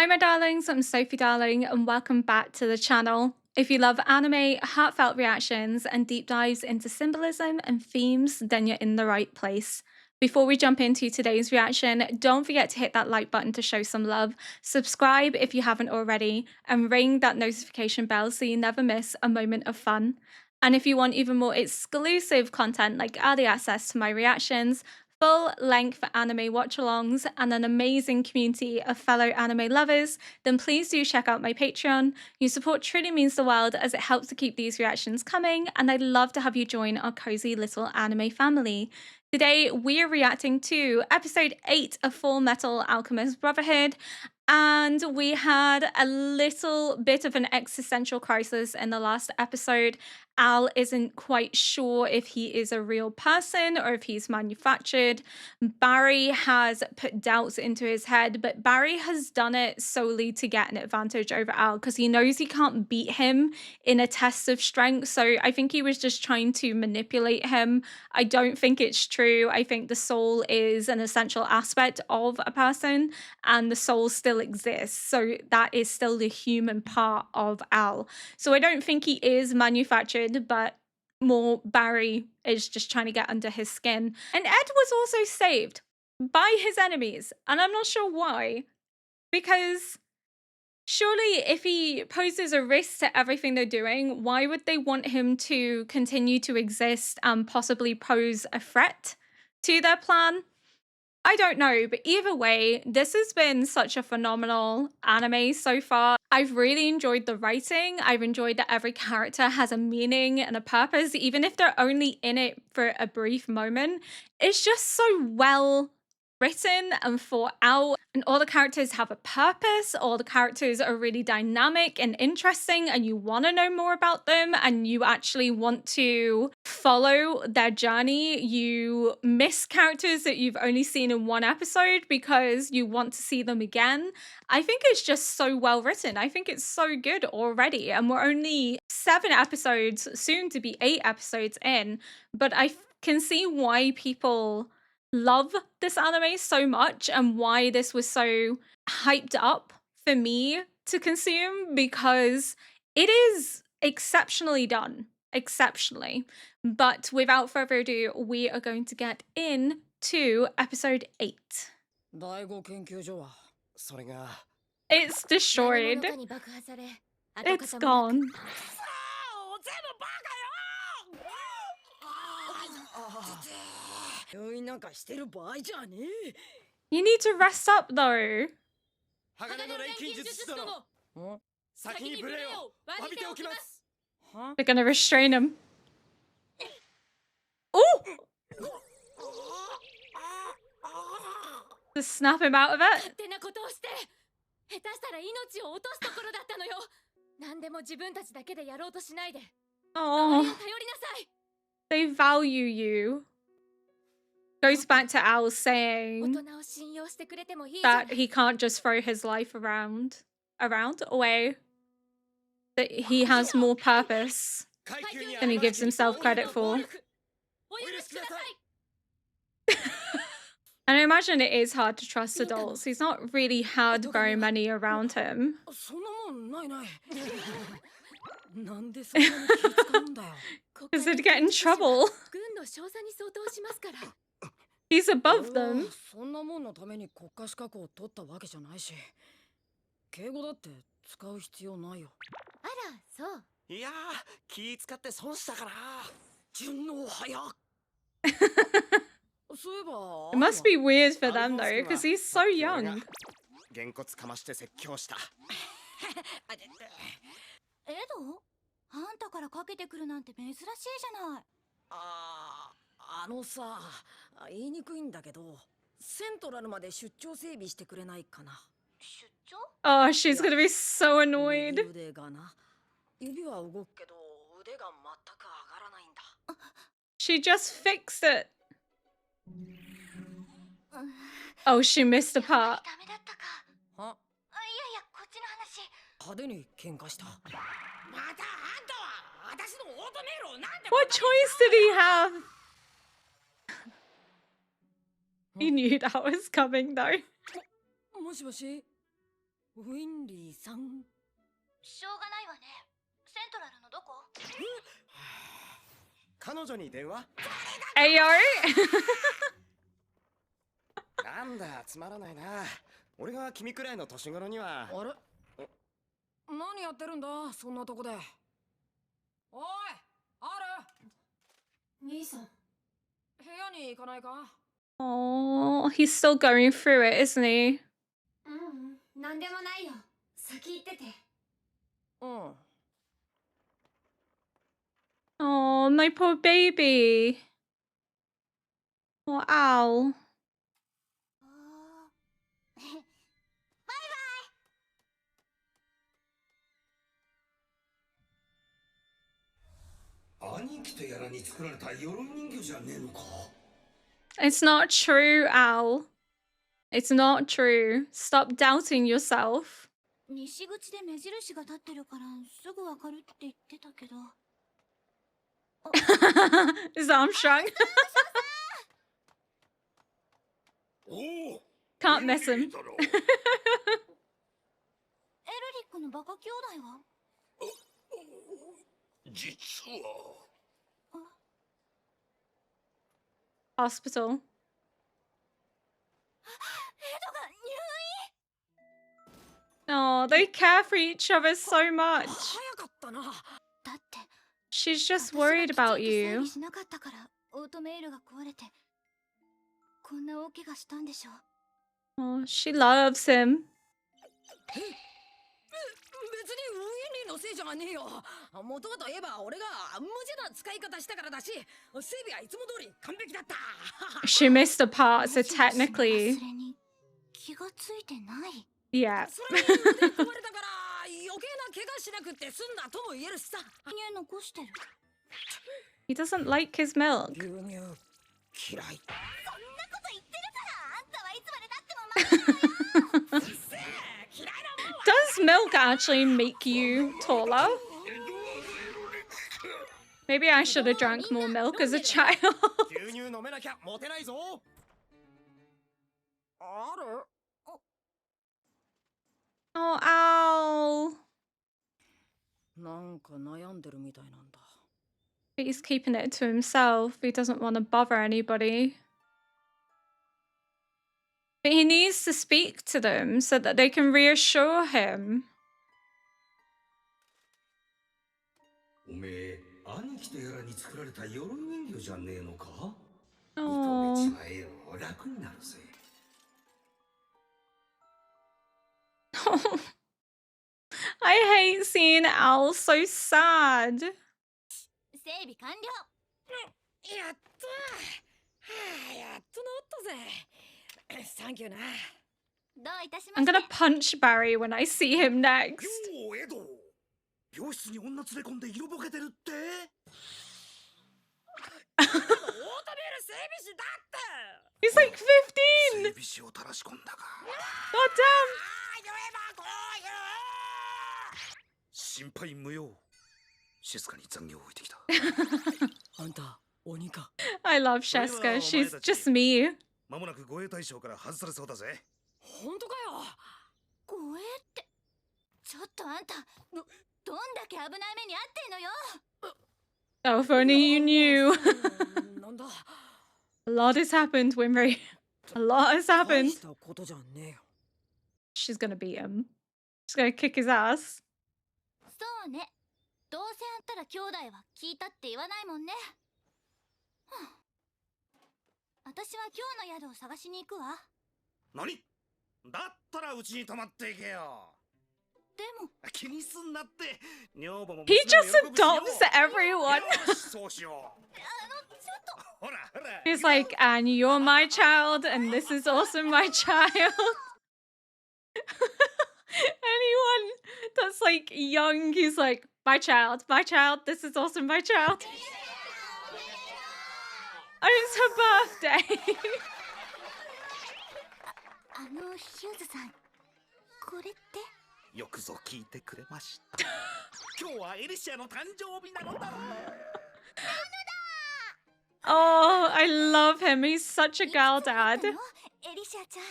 Hi, my darlings, I'm Sophie Darling, and welcome back to the channel. If you love anime, heartfelt reactions, and deep dives into symbolism and themes, then you're in the right place. Before we jump into today's reaction, don't forget to hit that like button to show some love, subscribe if you haven't already, and ring that notification bell so you never miss a moment of fun. And if you want even more exclusive content like early access to my reactions, full-length anime watch-alongs, and an amazing community of fellow anime lovers, then please do check out my Patreon. Your support truly means the world as it helps to keep these reactions coming, and I'd love to have you join our cozy little anime family. Today, we're reacting to episode 8 of Fullmetal Alchemist Brotherhood, and we had a little bit of an existential crisis in the last episode. Al isn't quite sure if he is a real person or if he's manufactured. Barry has put doubts into his head, but Barry has done it solely to get an advantage over Al because he knows he can't beat him in a test of strength. So I think he was just trying to manipulate him. I don't think it's true. I think the soul is an essential aspect of a person and the soul still exists. So that is still the human part of Al. So I don't think he is manufactured, but more Barry is just trying to get under his skin. And Ed was also saved by his enemies, and I'm not sure why. Because surely if he poses a risk to everything they're doing, why would they want him to continue to exist and possibly pose a threat to their plan? I don't know, but either way, this has been such a phenomenal anime so far. I've really enjoyed the writing. I've enjoyed that every character has a meaning and a purpose, even if they're only in it for a brief moment. It's just so well written and thought out, and all the characters have a purpose. All the characters are really dynamic and interesting, and you want to know more about them, and you actually want to follow their journey. You miss characters that you've only seen in one episode because you want to see them again. I think it's just so well written. I think it's so good already, and we're only 7 episodes, soon to be 8 episodes in, but I can see why people love this anime so much and why this was so hyped up for me to consume, because it is exceptionally done. Exceptionally. But without further ado, we are going to get into episode 8. It's destroyed. It's gone. You need to rest up though. They're gonna restrain him. Oh! To snap him out of it. Oh, they value you. Goes back to Al saying that he can't just throw his life away. That he has more purpose than he gives himself credit for. And I imagine it is hard to trust adults. He's not really had very many around him. Because they'd get in trouble. He's above them. It must be weird for them though, because he's so young. Oh, she's gonna be so annoyed. She just fixed it. Oh, she missed a part. What choice did he have? He knew that was coming though. ウィンリーさん。しょうがないわね。セントラルのどこ？彼女に電話？ Ayo! なんだ、つまらないな。俺が君くらいの年頃には。あれ？何やってるんだ、そんなとこで。おい、ある？兄さん、部屋に行かないか？ Oh, he's still going through it, isn't he? なんでもないよ。先行ってて。うん。Oh, my poor baby. Oh, ow. 兄貴とやらに作られた鎧人形じゃねえのか。 It's not true, Al. It's not true. Stop doubting yourself. 西口で目印が立ってるからすぐわかるって言ってたけど。His arm shrunk. おお Can't miss him. エルリックのバカ兄弟は？実は Hospital. エドが入院？ Oh, they care for each other so much. 早かったな。だって She's just worried about 整 you. 理しなかったからオートメールが壊れてこんな大怪我したんでしょ。 Oh, she loves him. 別にウィンリーのせいじゃねえよ。元はといえば俺が無茶な使い方したからだし、整備はいつも通り完璧だった。 She missed a part, so マジで technically, それに気がついてない。 yeah. それに腕壊れたから余計な怪我しなくって済んだとも言えるしさ。牛乳残してる。 He doesn't like his milk. 牛乳嫌い。そんなこと言ってるからあんたはいつまで経ってもマジだよ。 Does milk actually make you taller? Maybe I should have drank more milk as a child. 牛乳飲めなきゃモテないぞ。ある？ Oh, ow. なんか悩んでるみたいなんだ。 But he's keeping it to himself. He doesn't want to bother anybody. But he needs to speak to them so that they can reassure him. おめえ兄貴とやらに作られた鎧人形じゃねえのか。 Oh. 認めちまえよ、楽になるぜ。 I hate seeing Al so sad. 整備完了。やっと。はあ、やっと治ったぜ。サンキューな。どういたしま I'm して。 gonna punch Barry when I see him next. ようエド、病室に女連れ込んで色ぼけてるって。 オートメール整備士だって。 He's like 整 15. 備士を垂らし込んだか。 God 言えばこういう。心配無用。静かに残業を置いてきた。あんた鬼か。 damn. I love Sheska. She's just me. まもなく護衛対象から外されそうだぜ。本当かよ。護衛って。ちょっとあんたどんだけ危ない目に遭ってんのよ。 Oh, if only you knew. なんだ。 A lot has happened, Winry. A lot has 大 happened. したことじゃねえよ。 She's gonna beat him. She's gonna kick his ass. そうね。どうせあんたら兄弟は聞いたって言わないもんね。はあ、私は今日の宿を探しに行くわ。何？だったらうちに泊まっていけよ。でも気にすんなって。女房も He 娘も just 喜ぶしよ。 adopts everyone. よしそうしよう。ちょっと。ほらほら。 He's like, and you're my child, and this is also my child. Anyone that's like young, he's like, my child, this is also my child. And it's her birthday. ヒューズさん、これって。よくぞ聞いてくれました。今日はエリシアの誕生日なのだ。 Oh, I love him. He's such a girl dad. エリシアちゃん。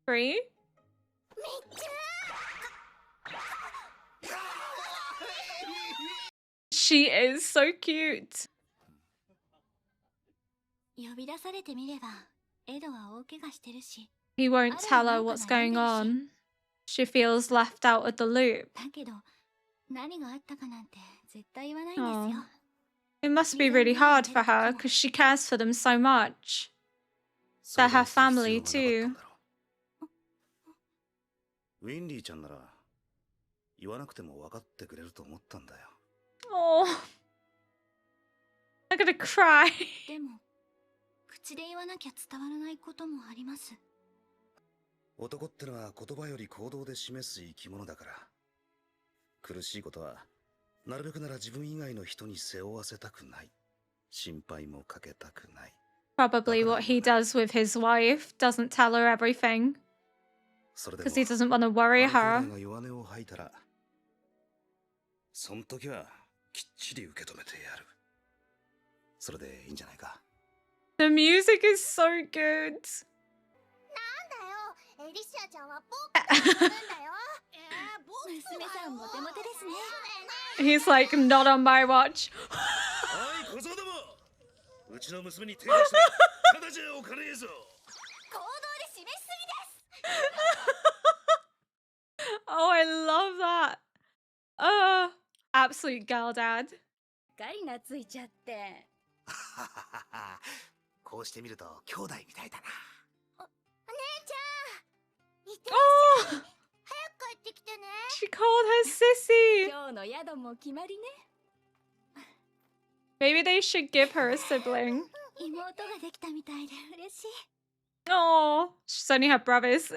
Free? She is so cute. 呼び出されてみればエドは大怪我してるし、 He won't tell her what's going on. She feels left out of the loop. だけど何があったかなんて絶対言わないんですよ。 It must be really hard for her because she cares for them so much. They're her family too. ウィンリーちゃんなら言わなくても分かってくれると思ったんだよ。 Oh, I'm gonna cry. でも口で言わなきゃ伝わらないこともあります。男ってのは言葉より行動で示す生き物だから。苦しいことはなるべくなら自分以外の人に背負わせたくない。心配もかけたくない。 Probably what he does with his wife, doesn't tell her everything それで because も he doesn't want to worry 兄弟 her. が弱音を吐いたら、そん時はきっちり受け止めてやる。それでいいんじゃないか。 The music is so good. エリシアちゃんはポップって言うんだよ。娘さんモテモテですね。 He's like, not on my watch. おい小僧ども、うちの娘に手出してただじゃおかねえぞ。行動で示しすぎです。 Oh, I love that. Absolute girl dad. かりなついちゃって。こうしてみると兄弟みたいだな。いって Oh, 早く帰ってきてね。 she called her sissy. 今日の宿も決まりね。 Maybe they should give her a sibling. 妹ができたみたいで嬉しい。 Oh, she's only her brothers.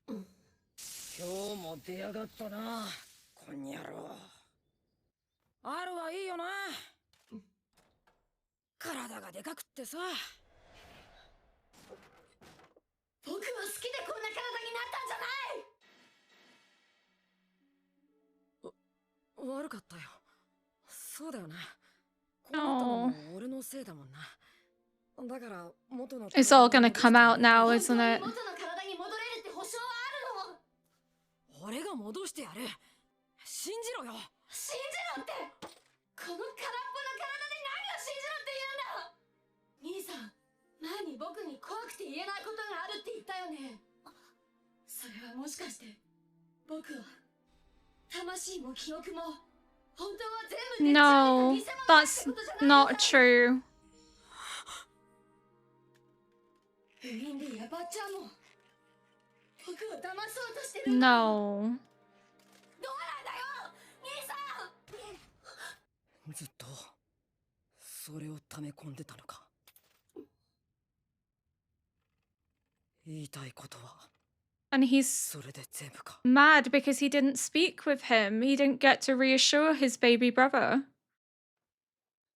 今日も出やがったな、こんにゃろう。あるはいいよな。体がでかくってさ。僕は好きでこんな体になったんじゃない。悪かったよ。そうだよな。こうなったのも俺のせいだもんな。だから元の It's all gonna come out now, isn't it? 元の体に戻れるって保証はあるの。俺が戻してやる。信じろよ。信じろって。この空っぽの体で何を信じろって言うんだ。兄さん、前に僕に怖くて言えないことがあるって言ったよね。それはもしかして僕は魂も記憶も本当は全部でっち上 No, げた偽物だって that's ことじゃない not true. ウィンリーやバッチャーも僕を騙そうとしてる。 No. どうなんだよ、兄さん。ずっとそれを溜め込んでたのか。言いたいことは And he's それで全部か。 mad because he didn't speak with him. He didn't get to reassure his baby brother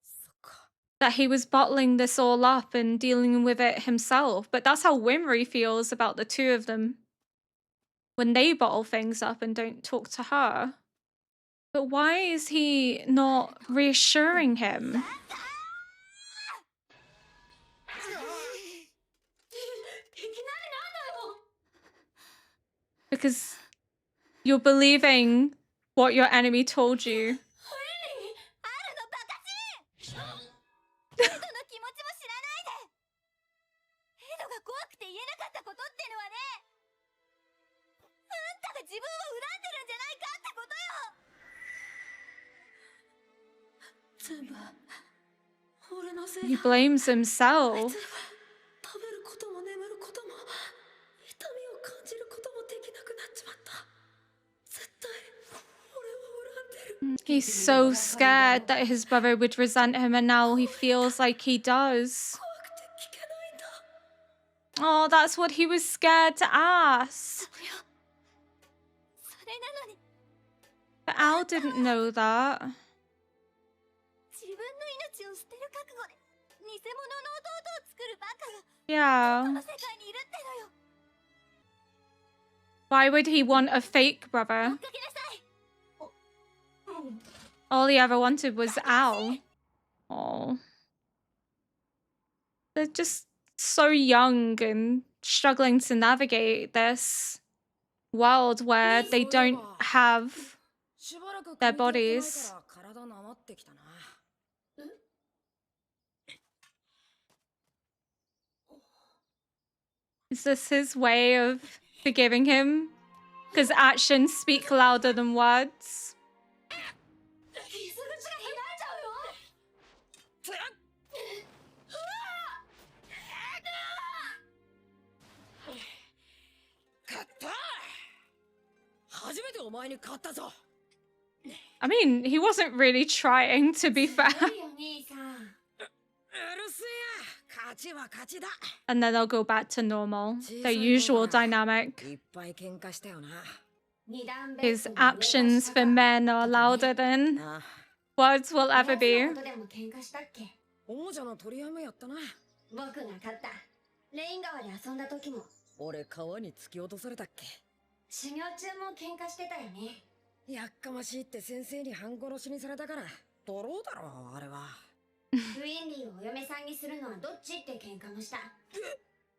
そっか。 that he was bottling this all up and dealing with it himself. But that's how Winry feels about the two of them when they bottle things up and don't talk to her. But why is he not reassuring him? いきなりなんだよ。 Because you're believing what your enemy told you. あるのバカチン。エドの気持ちも知らないで。エドが怖くて言えなかったことってのはね、あんたが自分を恨んでるんじゃないかってことよ。全部俺のせい He だ。 blames himself. 食べることも眠ることも痛みを感じることもできなくなっちまった。絶対俺を恨んでる。 He's so scared that his brother would resent him, and now he feels like he does. 怖くて聞けないんだ。 Oh, that's what he was scared to ask. それなのに But Al didn't know that. 自分の命を捨てる覚悟で偽物の弟を作るバカが Yeah. この世界にいるってのよ。 Why would he want a fake 追 brother? っかけなさい。 All he ever wanted was Al. Oh. They're just so young and struggling to navigate this world where they don't have しばらく their 関係やってない bodies. から体なまってきたな。Is this his way of forgiving him? Because actions speak louder than words. 傷口が開いちゃうよ。勝った。初めてお前に勝ったぞ。 I mean, he wasn't really trying, to be fair. いいよ兄さん。うるせえや。勝ちは勝ちだ。 And then they'll go back to normal, their usual dynamic. いっぱい喧嘩したよな。 二段ベッ His ドの上か actions 下 for か men are louder than ああ、 words will おや ever つ be. のことでも喧嘩したっけ。王者の取り合いもやったな。僕が勝った。レイン川で遊んだ時も。俺川に突き落とされたっけ。修行中も喧嘩してたよね。やっかましいって先生に半殺しにされたからドローだろあれは。ウィンリーをお嫁さんにするのはどっちって喧嘩もした。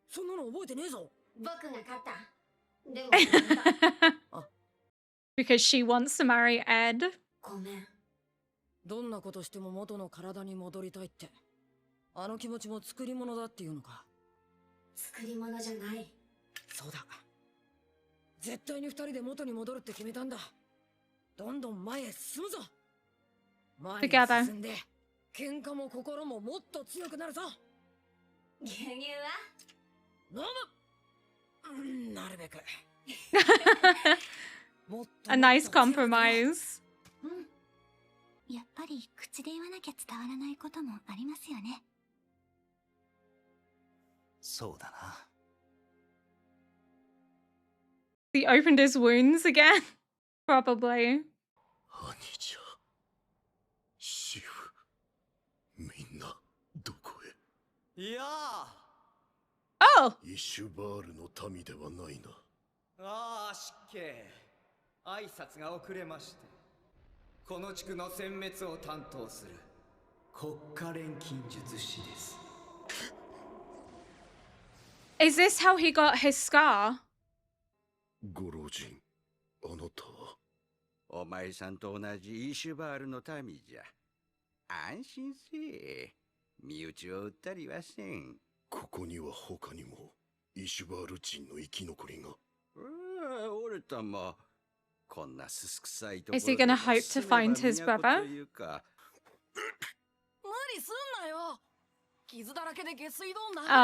そんなの覚えてねえぞ。僕が勝った。でも勝った。 Because she wants to marry Ed. ごめん。どんなことしても元の体に戻りたいって。あの気持ちも作り物だっていうのか。作り物じゃない。そうだ。絶対に二人で元に戻るって決めたんだ。どんどん前へ進むぞ。前に Together. 進んで喧嘩も心ももっと強くなるぞ。牛乳は飲む。なるべく。もっと A もっ nice と強くなろう。 compromise. うん。やっぱり口で言わなきゃ伝わらないこともありますよね。そうだな。 He opened his wounds again. Probably. 兄者、シフ、みんなどこへ。いやあ、 Oh! イシュバールの民ではないな。ああ、失敬。挨拶が遅れまして。この地区の殲滅を担当する国家錬金術師です。 Is this how he got his scar? ご老人、あなたは。お前さんと同じイシュバールの民じゃ。安心せえ。身内を売ったりはせん。ここには他にもイシュバール人の生き残りが。俺たま、こんなすすくさいところ Is he gonna hope to find his brother? 無理すんなよ。傷だらけで下水道流れてたん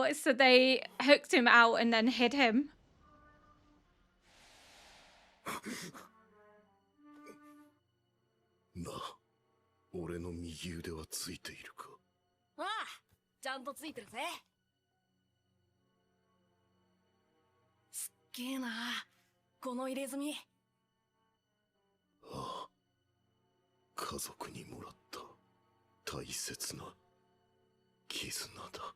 だぜ。 Oh, so they hooked him out and then hid him. なあ、俺の右腕はついているか。ああ、ちゃんとついてるぜ。すっげえな、この入れ墨。ああ、家族にもらった大切な絆だ。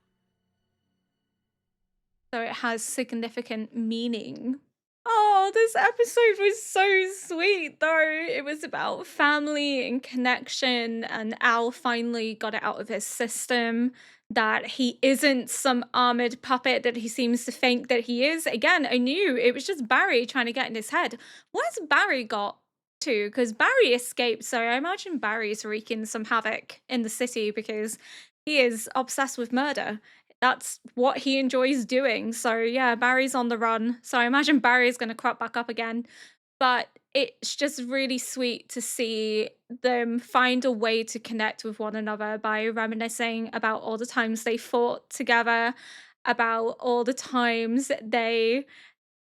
So it has significant meaning. Oh, this episode was so sweet, though. It was about family and connection, and Al finally got it out of his system that he isn't some armored puppet that he seems to think that he is. Again, I knew it was just Barry trying to get in his head. Where's Barry got to? Because Barry escaped, so I imagine Barry's wreaking some havoc in the city because he is obsessed with murder. That's what he enjoys doing. So yeah, Barry's on the run. So I imagine Barry's going to crop back up again. But it's just really sweet to see them find a way to connect with one another by reminiscing about all the times they fought together, about all the times they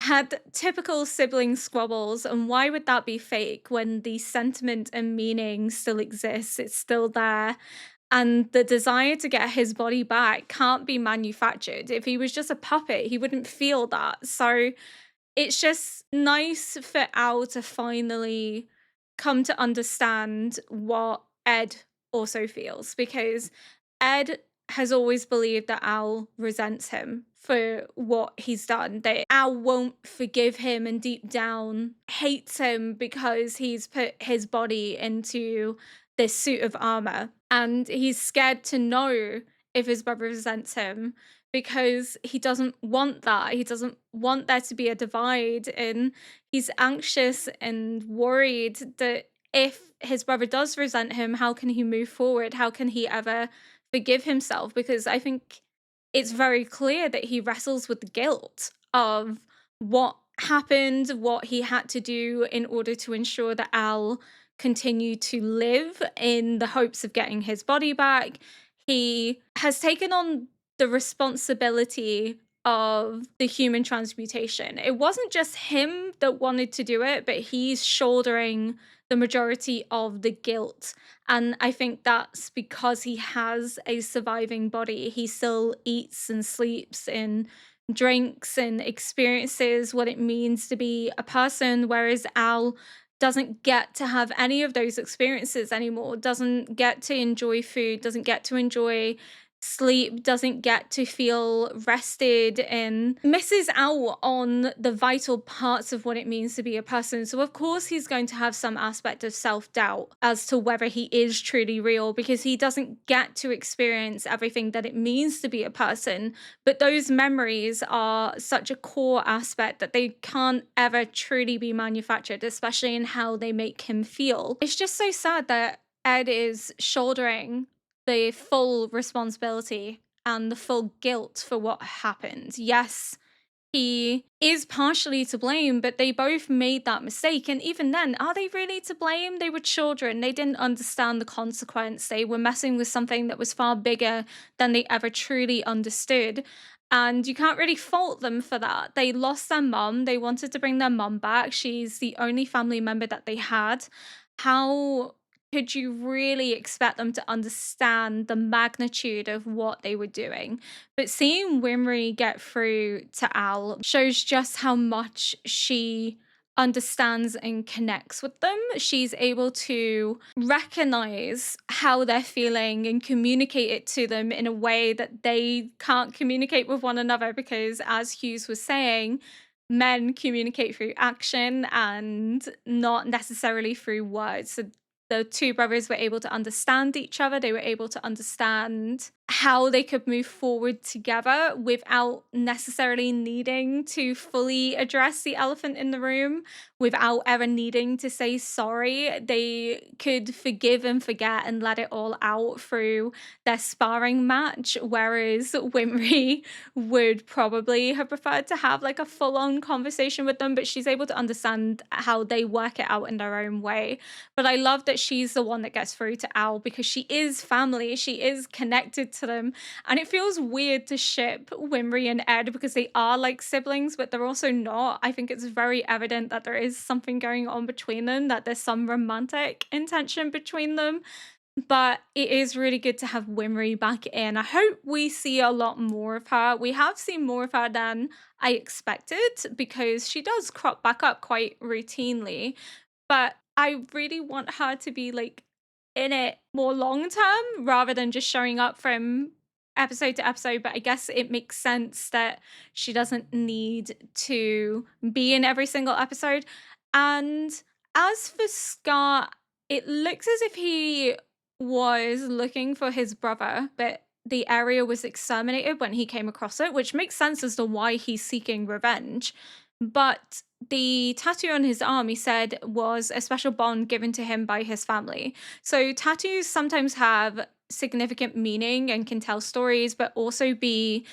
had typical sibling squabbles. And why would that be fake when the sentiment and meaning still exists? It's still there. And the desire to get his body back can't be manufactured. If he was just a puppet, he wouldn't feel that. So it's just nice for Al to finally come to understand what Ed also feels, because Ed has always believed that Al resents him for what he's done, that Al won't forgive him and deep down hates him because he's put his body into this suit of armor. And he's scared to know if his brother resents him because he doesn't want that. He doesn't want there to be a divide, and he's anxious and worried that if his brother does resent him, how can he move forward? How can he ever forgive himself? Because I think it's very clear that he wrestles with the guilt of what happened, what he had to do in order to ensure that Al continued to live in the hopes of getting his body back. He has taken on the responsibility of the human transmutation. It wasn't just him that wanted to do it, but he's shouldering the majority of the guilt. And I think that's because he has a surviving body. He still eats and sleeps and drinks and experiences what it means to be a person, whereas Al doesn't get to have any of those experiences anymore, doesn't get to enjoy food, doesn't get to enjoy sleep, doesn't get to feel rested, and misses out on the vital parts of what it means to be a person. So of course he's going to have some aspect of self-doubt as to whether he is truly real, because he doesn't get to experience everything that it means to be a person. But those memories are such a core aspect that they can't ever truly be manufactured, especially in how they make him feel. It's just so sad that Ed is shouldering the full responsibility and the full guilt for what happened. Yes, he is partially to blame, but they both made that mistake. And even then, are they really to blame? They were children. They didn't understand the consequence. They were messing with something that was far bigger than they ever truly understood. And you can't really fault them for that. They lost their mum. They wanted to bring their mum back. She's the only family member that they had. How could you really expect them to understand the magnitude of what they were doing? But seeing Winry get through to Al shows just how much she understands and connects with them. She's able to recognize how they're feeling and communicate it to them in a way that they can't communicate with one another, because as Hughes was saying, men communicate through action and not necessarily through words. So the two brothers were able to understand each other. They were able to understand how they could move forward together without necessarily needing to fully address the elephant in the room, without ever needing to say sorry. They could forgive and forget and let it all out through their sparring match, whereas Winry would probably have preferred to have like a full-on conversation with them, but she's able to understand how they work it out in their own way. But I love that she's the one that gets through to Al, because she is family, she is connected to them, and it feels weird to ship Winry and Ed because they are like siblings, but they're also not. I think it's very evident that there is something going on between them, that there's some romantic intention between them. But it is really good to have Winry back in. I hope we see a lot more of her. We have seen more of her than I expected, because she does crop back up quite routinely. But I really want her to be like in it more long term rather than just showing up from episode to episode. But I guess it makes sense that she doesn't need to be in every single episode. And as for Scar, it looks as if he was looking for his brother, but the area was exterminated when he came across it, which makes sense as to why he's seeking revenge. But the tattoo on his arm, he said, was a special bond given to him by his family. So tattoos sometimes have significant meaning and can tell stories, but also be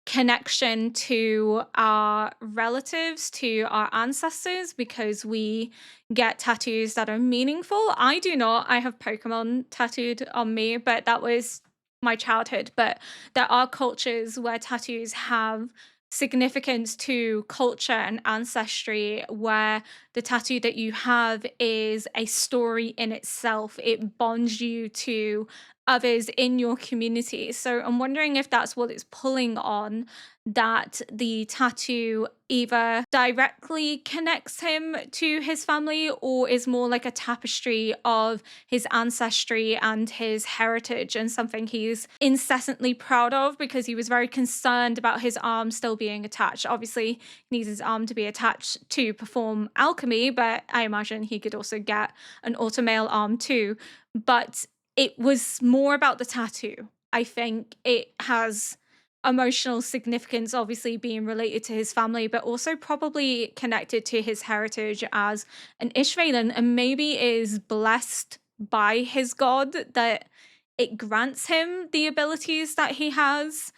connection to our relatives, to our ancestors, because we get tattoos that are meaningful. I do not. I have Pokemon tattooed on me, but that was my childhood. But there are cultures where tattoos have significance to culture and ancestry, where the tattoo that you have is a story in itself. It bonds you to others in your community. So I'm wondering if that's what it's pulling on, that the tattoo either directly connects him to his family or is more like a tapestry of his ancestry and his heritage, and something he's incessantly proud of, because he was very concerned about his arm still being attached. Obviously, he needs his arm to be attached to perform alchemy, but I imagine he could also get an automail arm too. But it was more about the tattoo. I think it has emotional significance, obviously being related to his family, but also probably connected to his heritage as an Ishvalan, and maybe is blessed by his god that it grants him the abilities that he has.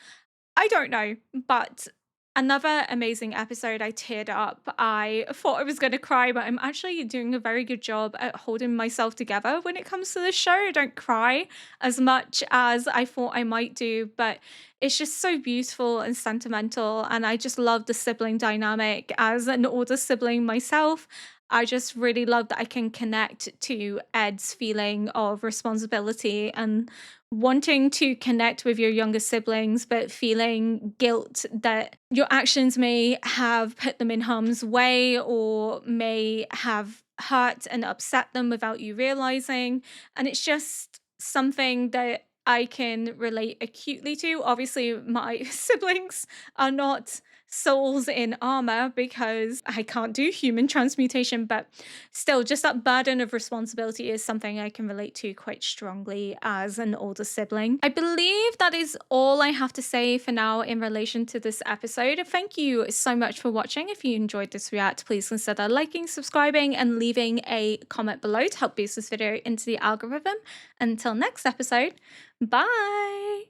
I don't know, but another amazing episode. I teared up. I thought I was going to cry, but I'm actually doing a very good job at holding myself together when it comes to this show. I don't cry as much as I thought I might do, but it's just so beautiful and sentimental. And I just love the sibling dynamic. As an older sibling myself, I just really love that I can connect to Ed's feeling of responsibility and wanting to connect with your younger siblings, but feeling guilt that your actions may have put them in harm's way or may have hurt and upset them without you realizing. And it's just something that I can relate acutely to. Obviously, my siblings are not souls in armor because I can't do human transmutation, but still, just that burden of responsibility is something I can relate to quite strongly as an older sibling. I believe that is all I have to say for now in relation to this episode. Thank you so much for watching. If you enjoyed this react, please consider liking, subscribing, and leaving a comment below to help boost this video into the algorithm. Until next episode, bye!